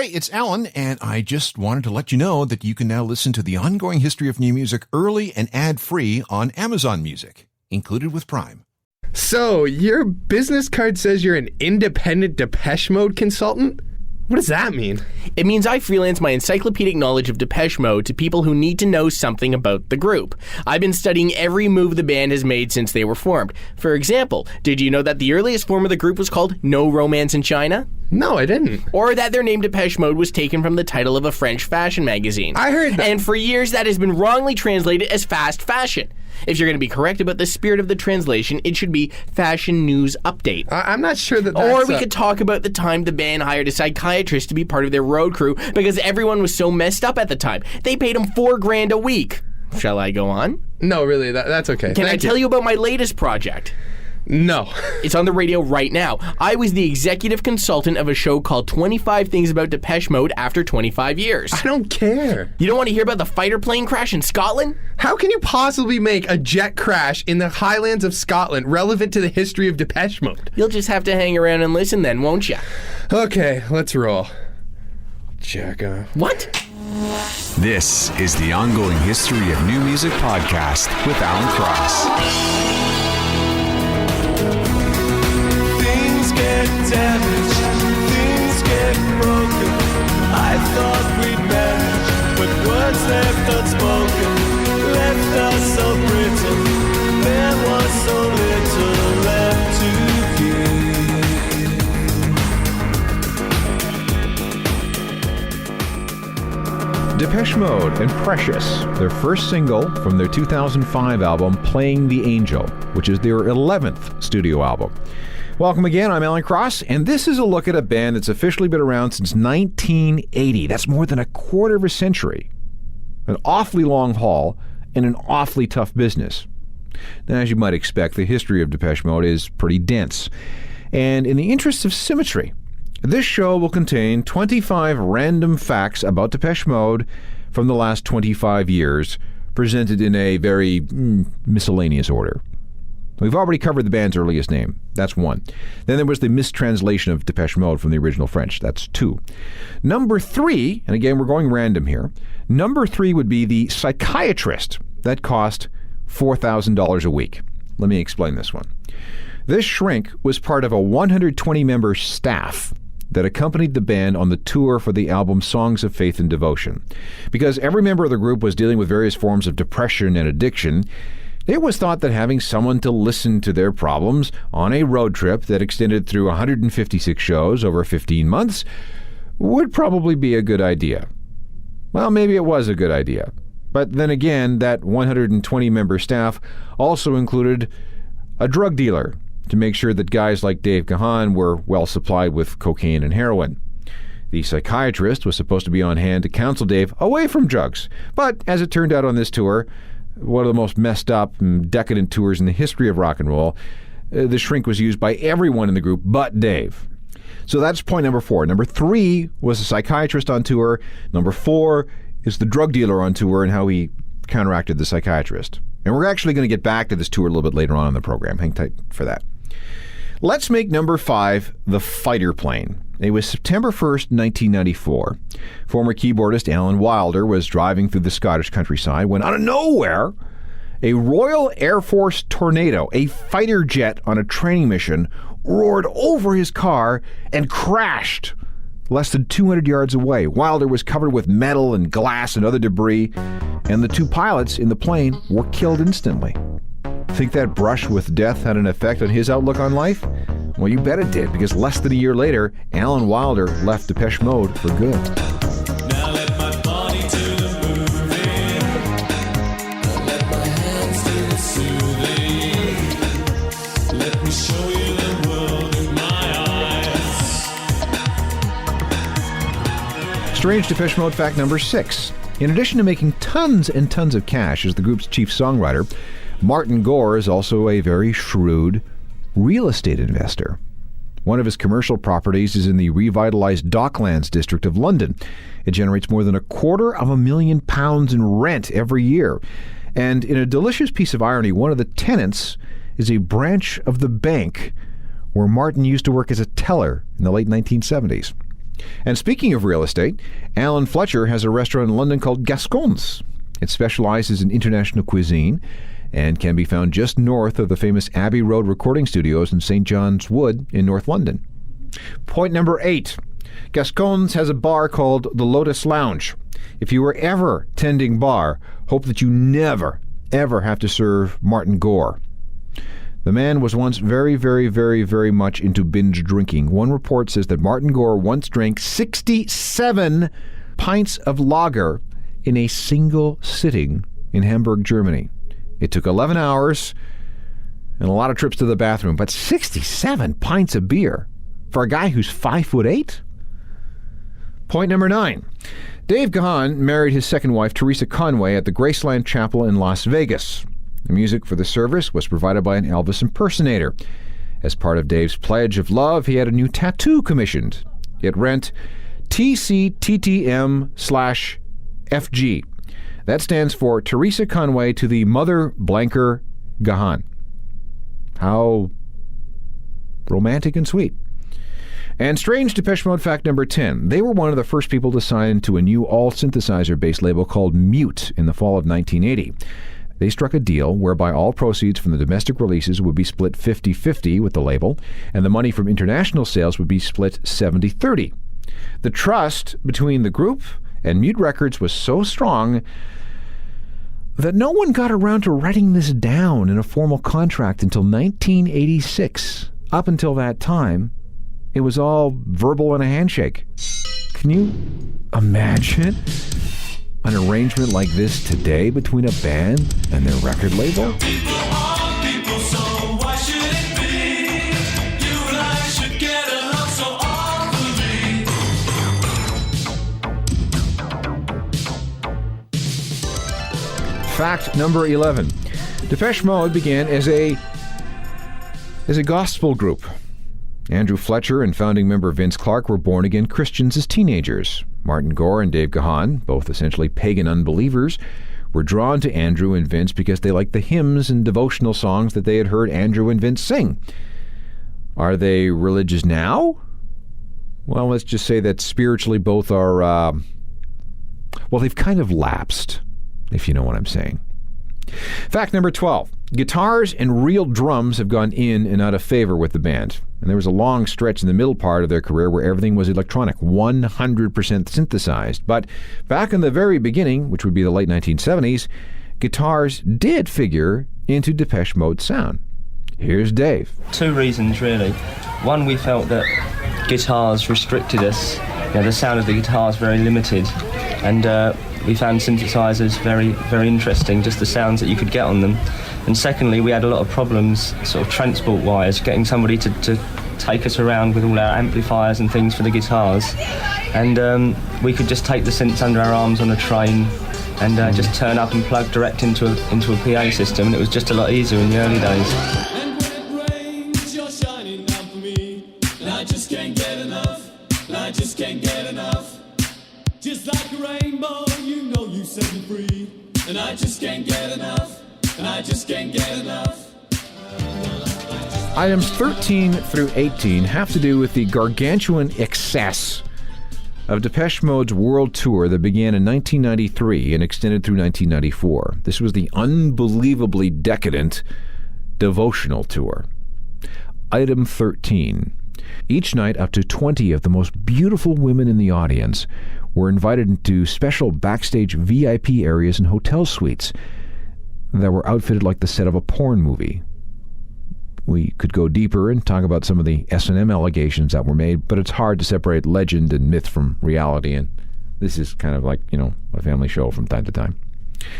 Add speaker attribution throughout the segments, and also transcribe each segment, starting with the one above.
Speaker 1: Hey, it's Alan, and I just wanted to let you know that you can now listen to the ongoing history of new music early and ad-free on Amazon Music, included with Prime.
Speaker 2: So, your business card says you're an independent Depeche Mode consultant? What does that mean?
Speaker 3: It means I freelance my encyclopedic knowledge of Depeche Mode to people who need to know something about the group. I've been studying every move the band has made since they were formed. For example, did you know that the earliest form of the group was called No Romance in China?
Speaker 2: No, I didn't.
Speaker 3: Or that their name Depeche Mode was taken from the title of a French fashion magazine.
Speaker 2: I heard that.
Speaker 3: And for years that has been wrongly translated as fast fashion. If you're going to be correct about the spirit of the translation, it should be Fashion News Update.
Speaker 2: I'm not sure that's...
Speaker 3: Or we could talk about the time the band hired a psychiatrist to be part of their road crew because everyone was so messed up at the time. They paid him $4,000 a week. Shall I go on?
Speaker 2: No, really, that's okay.
Speaker 3: Can I tell you about my latest project?
Speaker 2: No.
Speaker 3: It's on the radio right now. I was the executive consultant of a show called 25 Things About Depeche Mode after 25 years.
Speaker 2: I don't care.
Speaker 3: You don't want to hear about the fighter plane crash in Scotland?
Speaker 2: How can you possibly make a jet crash in the Highlands of Scotland relevant to the history of Depeche Mode?
Speaker 3: You'll just have to hang around and listen then, won't you?
Speaker 2: Okay, let's roll. Jacka.
Speaker 3: What?
Speaker 4: This is the Ongoing History of New Music podcast with Alan Cross.
Speaker 5: Damaged, things get broken. I thought we'd manage, but words left unspoken left us so brittle. There was so little left to give.
Speaker 6: Depeche Mode and Precious, their first single from their 2005 album Playing the Angel, which is their 11th studio album. Welcome again, I'm Alan Cross, and this is a look at a band that's officially been around since 1980. That's more than a quarter of a century. An awfully long haul and an awfully tough business. Now, as you might expect, the history of Depeche Mode is pretty dense. And in the interest of symmetry, this show will contain 25 random facts about Depeche Mode from the last 25 years, presented in a very miscellaneous order. We've already covered the band's earliest name. That's one. Then there was the mistranslation of Depeche Mode from the original French. That's two. Number three, and again, we're going random here. Number three would be the psychiatrist. That cost $4,000 a week. Let me explain this one. This shrink was part of a 120-member staff that accompanied the band on the tour for the album Songs of Faith and Devotion. Because every member of the group was dealing with various forms of depression and addiction, it was thought that having someone to listen to their problems on a road trip that extended through 156 shows over 15 months would probably be a good idea. Well, maybe it was a good idea. But then again, that 120-member staff also included a drug dealer to make sure that guys like Dave Gahan were well supplied with cocaine and heroin. The psychiatrist was supposed to be on hand to counsel Dave away from drugs. But as it turned out on this tour, one of the most messed up and decadent tours in the history of rock and roll, the shrink was used by everyone in the group but Dave. So that's point number four. Number three was a psychiatrist on tour. Number four is the drug dealer on tour and how he counteracted the psychiatrist. And we're actually going to get back to this tour a little bit later on in the program. Hang tight for that. Let's make number five the fighter plane. It was September 1st, 1994. Former keyboardist Alan Wilder was driving through the Scottish countryside when, out of nowhere, a Royal Air Force Tornado, a fighter jet on a training mission, roared over his car and crashed less than 200 yards away. Wilder was covered with metal and glass and other debris, and the two pilots in the plane were killed instantly. Think that brush with death had an effect on his outlook on life? Well, you bet it did, because less than a year later, Alan Wilder left Depeche Mode for good.
Speaker 5: Now let my body do the moving. Let my hands do the soothing. Let me show you the world with my eyes.
Speaker 6: Strange Depeche Mode fact number 6. In addition to making tons and tons of cash as the group's chief songwriter, Martin Gore is also a very shrewd real estate investor. One of his commercial properties is in the revitalized Docklands district of London. It generates more than £250,000 in rent every year. And in a delicious piece of irony, one of the tenants is a branch of the bank where Martin used to work as a teller in the late 1970s. And speaking of real estate, Alan Fletcher has a restaurant in London called Gascon's. It specializes in international cuisine and can be found just north of the famous Abbey Road recording studios in St. John's Wood in North London. Point number 8. Gascon's has a bar called the Lotus Lounge. If you were ever tending bar, hope that you never, ever have to serve Martin Gore. The man was once very, very, very, very much into binge drinking. One report says that Martin Gore once drank 67 pints of lager in a single sitting in Hamburg, Germany. It took 11 hours and a lot of trips to the bathroom, but 67 pints of beer for a guy who's 5'8"? Point number 9. Dave Gahan married his second wife, Teresa Conway, at the Graceland Chapel in Las Vegas. The music for the service was provided by an Elvis impersonator. As part of Dave's pledge of love, he had a new tattoo commissioned. It read TCTTM/FG. That stands for Teresa Conway to the Mother Blanker Gahan. How romantic and sweet. And strange Depeche Mode fact number 10. They were one of the first people to sign to a new all-synthesizer-based label called Mute in the fall of 1980. They struck a deal whereby all proceeds from the domestic releases would be split 50-50 with the label, and the money from international sales would be split 70-30. The trust between the group and Mute Records was so strong that no one got around to writing this down in a formal contract until 1986. Up until that time, it was all verbal and a handshake. Can you imagine an arrangement like this today between a band and their record label? Fact number 11. Depeche Mode began as a gospel group. Andrew Fletcher and founding member Vince Clarke were born-again Christians as teenagers. Martin Gore and Dave Gahan, both essentially pagan unbelievers, were drawn to Andrew and Vince because they liked the hymns and devotional songs that they had heard Andrew and Vince sing. Are they religious now? Well, let's just say that spiritually both are, they've kind of lapsed, if you know what I'm saying. Fact number 12. Guitars and real drums have gone in and out of favor with the band. And there was a long stretch in the middle part of their career where everything was electronic, 100% synthesized. But back in the very beginning, which would be the late 1970s, guitars did figure into Depeche Mode's sound. Here's Dave.
Speaker 7: 2 reasons, really. One, we felt that guitars restricted us. The sound of the guitar is very limited. And we found synthesizers very, very interesting, just the sounds that you could get on them. And secondly, we had a lot of problems, sort of transport-wise, getting somebody to take us around with all our amplifiers and things for the guitars. And we could just take the synths under our arms on a train and just turn up and plug direct into a PA system, and it was just a lot easier in the early days.
Speaker 5: And when it rains, you're shining down for me, and I just can't get enough, and I just can't get enough. Just like a rainbow, you know you set me free, and I just can't get enough. And I just can't get enough.
Speaker 6: Items 13 through 18 have to do with the gargantuan excess of Depeche Mode's world tour that began in 1993 and extended through 1994. This was the unbelievably decadent Devotional Tour. Item 13. Each night, up to 20 of the most beautiful women in the audience were invited into special backstage VIP areas and hotel suites that were outfitted like the set of a porn movie. We could go deeper and talk about some of the S&M allegations that were made, but it's hard to separate legend and myth from reality, and this is kind of like, a family show from time to time.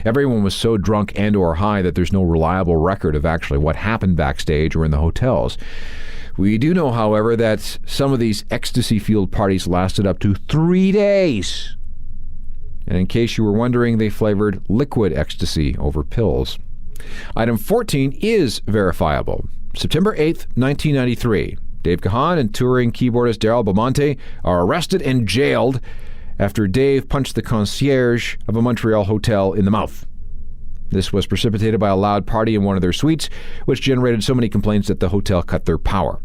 Speaker 6: Everyone was so drunk and or high that there's no reliable record of actually what happened backstage or in the hotels. We do know, however, that some of these ecstasy-fueled parties lasted up to 3 days. And in case you were wondering, they flavored liquid ecstasy over pills. Item 14 is verifiable. September 8th, 1993. Dave Gahan and touring keyboardist Daryl Belmonte are arrested and jailed after Dave punched the concierge of a Montreal hotel in the mouth. This was precipitated by a loud party in one of their suites, which generated so many complaints that the hotel cut their power.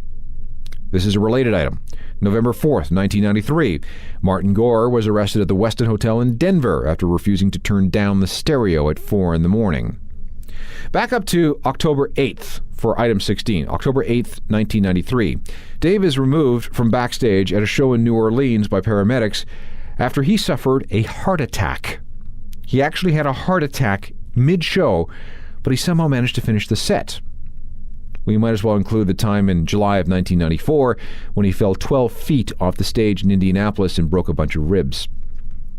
Speaker 6: This is a related item. November 4th, 1993, Martin Gore was arrested at the Westin Hotel in Denver after refusing to turn down the stereo at 4 in the morning. Back up to October 8th for item 16. October 8th, 1993. Dave is removed from backstage at a show in New Orleans by paramedics after he suffered a heart attack. He actually had a heart attack mid-show, but he somehow managed to finish the set. We might as well include the time in July of 1994 when he fell 12 feet off the stage in Indianapolis and broke a bunch of ribs.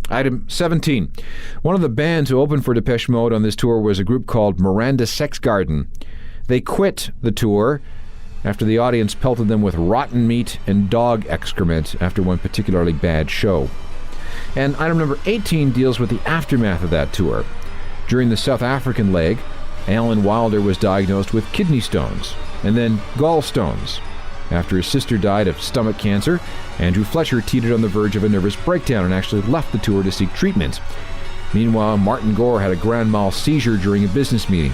Speaker 6: Item 17. One of the bands who opened for Depeche Mode on this tour was a group called Miranda Sex Garden. They quit the tour after the audience pelted them with rotten meat and dog excrement after one particularly bad show. And item number 18 deals with the aftermath of that tour. During the South African leg, Alan Wilder was diagnosed with kidney stones and then gallstones. After his sister died of stomach cancer, Andrew Fletcher teetered on the verge of a nervous breakdown and actually left the tour to seek treatment. Meanwhile, Martin Gore had a grand mal seizure during a business meeting.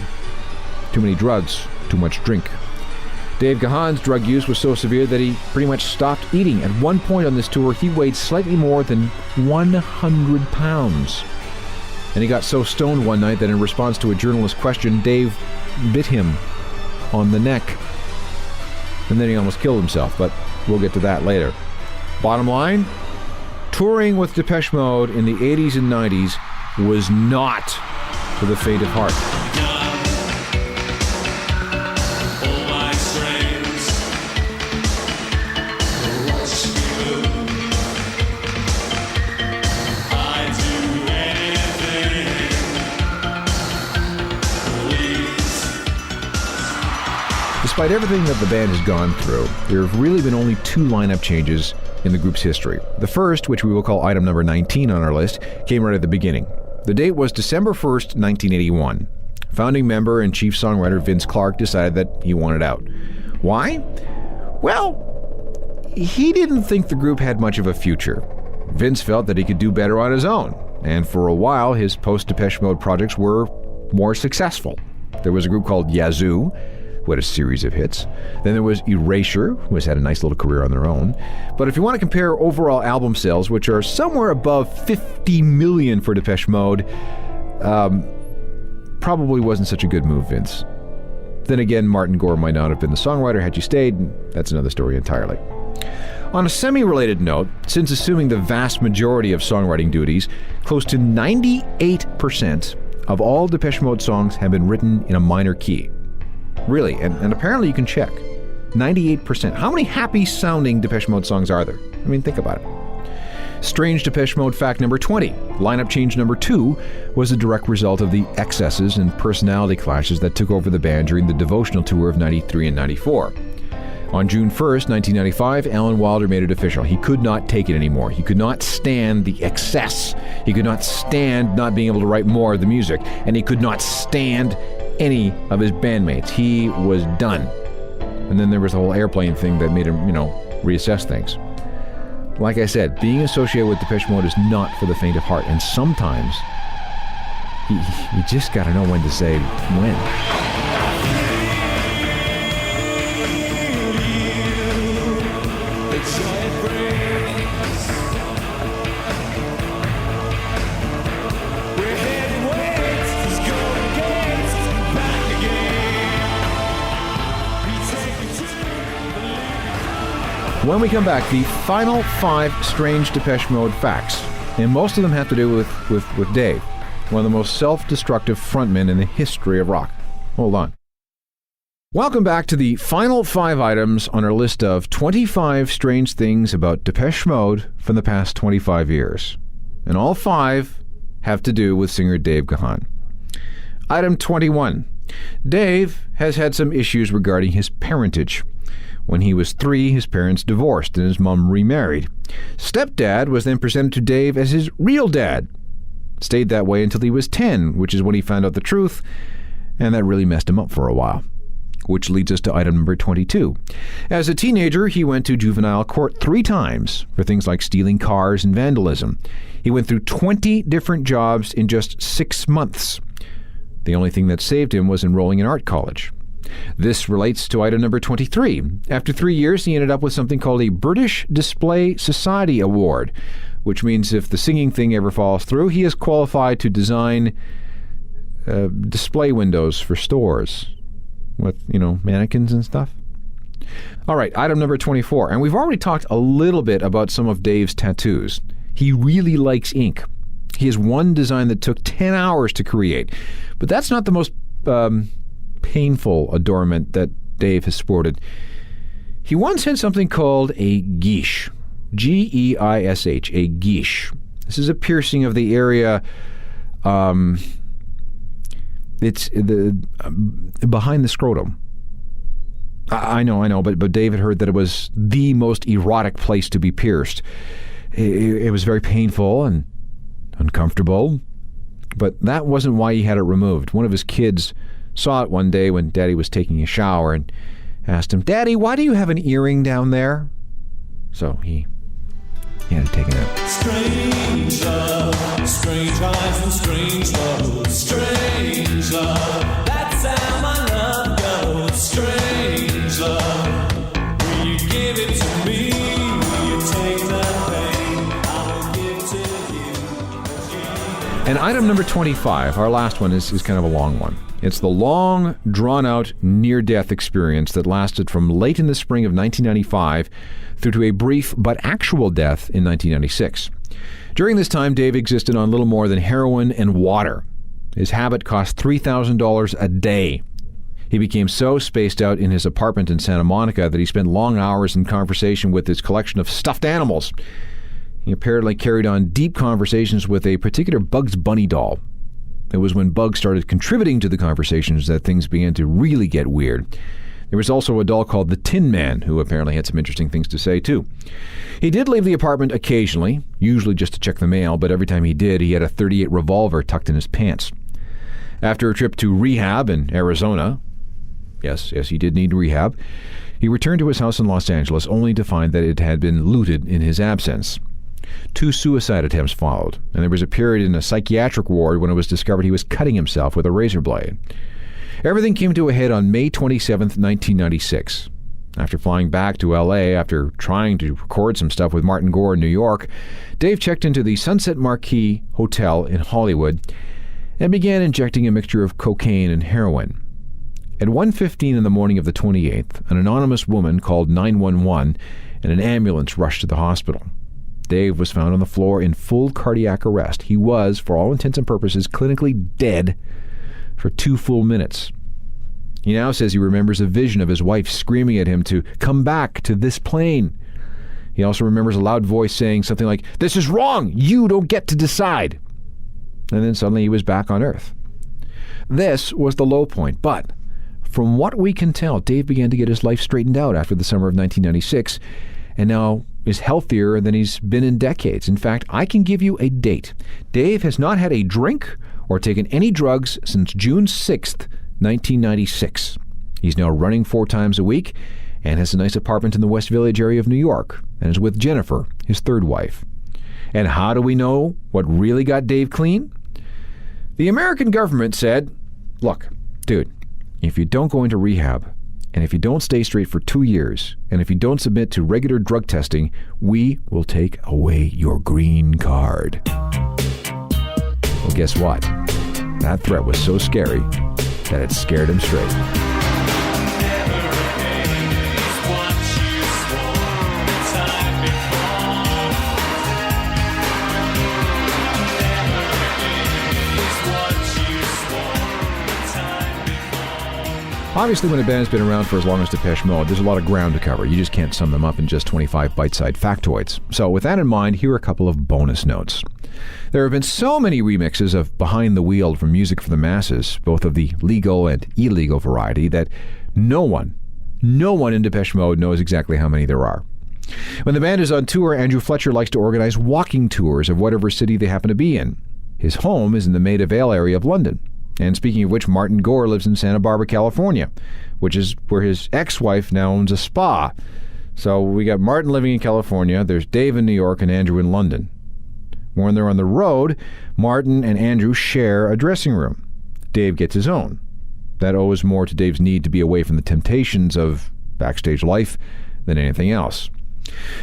Speaker 6: Too many drugs, too much drink. Dave Gahan's drug use was so severe that he pretty much stopped eating. At one point on this tour, he weighed slightly more than 100 pounds. And he got so stoned one night that in response to a journalist's question, Dave bit him on the neck. And then he almost killed himself, but we'll get to that later. Bottom line, touring with Depeche Mode in the 80s and 90s was not for the faint of heart. Despite everything that the band has gone through, there have really been only 2 lineup changes in the group's history. The first, which we will call item number 19 on our list, came right at the beginning. The date was December 1st, 1981. Founding member and chief songwriter Vince Clarke decided that he wanted out. Why? Well, he didn't think the group had much of a future. Vince felt that he could do better on his own, and for a while his post-Depeche Mode projects were more successful. There was a group called Yazoo, who had a series of hits. Then there was Erasure, who has had a nice little career on their own. But if you want to compare overall album sales, which are somewhere above 50 million for Depeche Mode, probably wasn't such a good move, Vince. Then again, Martin Gore might not have been the songwriter had you stayed, and that's another story entirely. On a semi-related note, since assuming the vast majority of songwriting duties, close to 98% of all Depeche Mode songs have been written in a minor key. Really, and apparently you can check. 98%. How many happy-sounding Depeche Mode songs are there? I mean, think about it. Strange Depeche Mode fact number 20. Lineup change number 2 was a direct result of the excesses and personality clashes that took over the band during the Devotional tour of 93 and 94. On June 1st, 1995, Alan Wilder made it official. He could not take it anymore. He could not stand the excess. He could not stand not being able to write more of the music. And he could not stand any of his bandmates. He was done. And then there was the whole airplane thing that made him, reassess things. Like I said, being associated with Depeche Mode is not for the faint of heart, and sometimes you just gotta know when to say when. When we come back, the final 5 strange Depeche Mode facts, and most of them have to do with Dave, one of the most self-destructive frontmen in the history of rock. Hold on. Welcome back to the final 5 items on our list of 25 strange things about Depeche Mode from the past 25 years. And all 5 have to do with singer Dave Gahan. Item 21. Dave has had some issues regarding his parentage. When he was 3, his parents divorced and his mom remarried. Stepdad was then presented to Dave as his real dad. Stayed that way until he was 10, which is when he found out the truth, and that really messed him up for a while. Which leads us to item number 22. As a teenager, he went to juvenile court 3 times for things like stealing cars and vandalism. He went through 20 different jobs in just 6 months. The only thing that saved him was enrolling in art college. This relates to item number 23. After 3 years, he ended up with something called a British Display Society Award, which means if the singing thing ever falls through, he is qualified to design display windows for stores with, mannequins and stuff. All right, item number 24. And we've already talked a little bit about some of Dave's tattoos. He really likes ink. He has one design that took 10 hours to create. But that's not the most painful adornment that Dave has sported. He once had something called a guiche. G-E-I-S-H, a guiche. This is a piercing of the area, it's behind the scrotum. I know, but David heard that it was the most erotic place to be pierced. It was very painful and uncomfortable, but that wasn't why he had it removed. One of his kids saw it one day when Daddy was taking a shower and asked him, "Daddy, why do you have an earring down there?" So he had it taken out.
Speaker 5: Strange love, strange eyes and strange love, strange love. That's how my love goes. Strange love, will you give it to me? Will you take the pain? I will give to you.
Speaker 6: And item number 25, our last one, is kind of a long one. It's the long, drawn-out, near-death experience that lasted from late in the spring of 1995 through to a brief but actual death in 1996. During this time, Dave existed on little more than heroin and water. His habit cost $3,000 a day. He became so spaced out in his apartment in Santa Monica that he spent long hours in conversation with his collection of stuffed animals. He apparently carried on deep conversations with a particular Bugs Bunny doll. It was when Bugs started contributing to the conversations that things began to really get weird. There was also a doll called the Tin Man, who apparently had some interesting things to say, too. He did leave the apartment occasionally, usually just to check the mail, but every time he did, he had a .38 revolver tucked in his pants. After a trip to rehab in Arizona, yes, he did need rehab, he returned to his house in Los Angeles only to find that it had been looted in his absence. 2 suicide attempts followed, and there was a period in a psychiatric ward when it was discovered he was cutting himself with a razor blade. Everything came to a head on May 27, 1996. After flying back to L.A. after trying to record some stuff with Martin Gore in New York, Dave checked into the Sunset Marquis Hotel in Hollywood and began injecting a mixture of cocaine and heroin. At 1:15 in the morning of the 28th, an anonymous woman called 911 and an ambulance rushed to the hospital. Dave was found on the floor in full cardiac arrest. He was, for all intents and purposes, clinically dead for 2 full minutes. He now says he remembers a vision of his wife screaming at him to come back to this plane. He also remembers a loud voice saying something like, "This is wrong! You don't get to decide!" And then suddenly he was back on Earth. This was the low point, but from what we can tell, Dave began to get his life straightened out after the summer of 1996, and now is healthier than he's been in decades. In fact, I can give you a date. Dave has not had a drink or taken any drugs since June 6th, 1996. He's now running 4 times a week and has a nice apartment in the West Village area of New York and is with Jennifer, his 3rd wife. And how do we know what really got Dave clean? The American government said, "Look, dude, if you don't go into rehab, and if you don't stay straight for 2 years, and if you don't submit to regular drug testing, we will take away your green card." Well, guess what? That threat was so scary that it scared him straight. Obviously, when a band's been around for as long as Depeche Mode, there's a lot of ground to cover. You just can't sum them up in just 25 bite-sized factoids. So with that in mind, here are a couple of bonus notes. There have been so many remixes of Behind the Wheel from Music for the Masses, both of the legal and illegal variety, that no one in Depeche Mode knows exactly how many there are. When the band is on tour, Andrew Fletcher likes to organize walking tours of whatever city they happen to be in. His home is in the Maida Vale area of London. And speaking of which, Martin Gore lives in Santa Barbara, California, which is where his ex-wife now owns a spa. So we got Martin living in California, there's Dave in New York, and Andrew in London. When they're on the road, Martin and Andrew share a dressing room. Dave gets his own. That owes more to Dave's need to be away from the temptations of backstage life than anything else.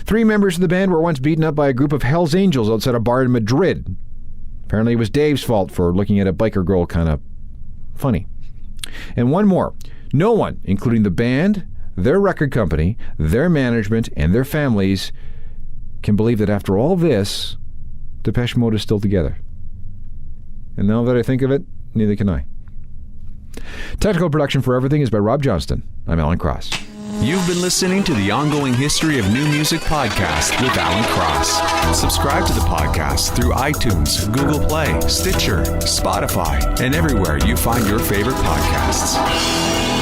Speaker 6: 3 members of the band were once beaten up by a group of Hells Angels outside a bar in Madrid. Apparently it was Dave's fault for looking at a biker girl kind of funny. And one more. No one, including the band, their record company, their management, and their families, can believe that after all this, Depeche Mode is still together. And now that I think of it, neither can I. Technical production for everything is by Rob Johnston. I'm Alan Cross.
Speaker 4: You've been listening to the Ongoing History of New Music podcast with Alan Cross. Subscribe to the podcast through iTunes, Google Play, Stitcher, Spotify, and everywhere you find your favorite podcasts.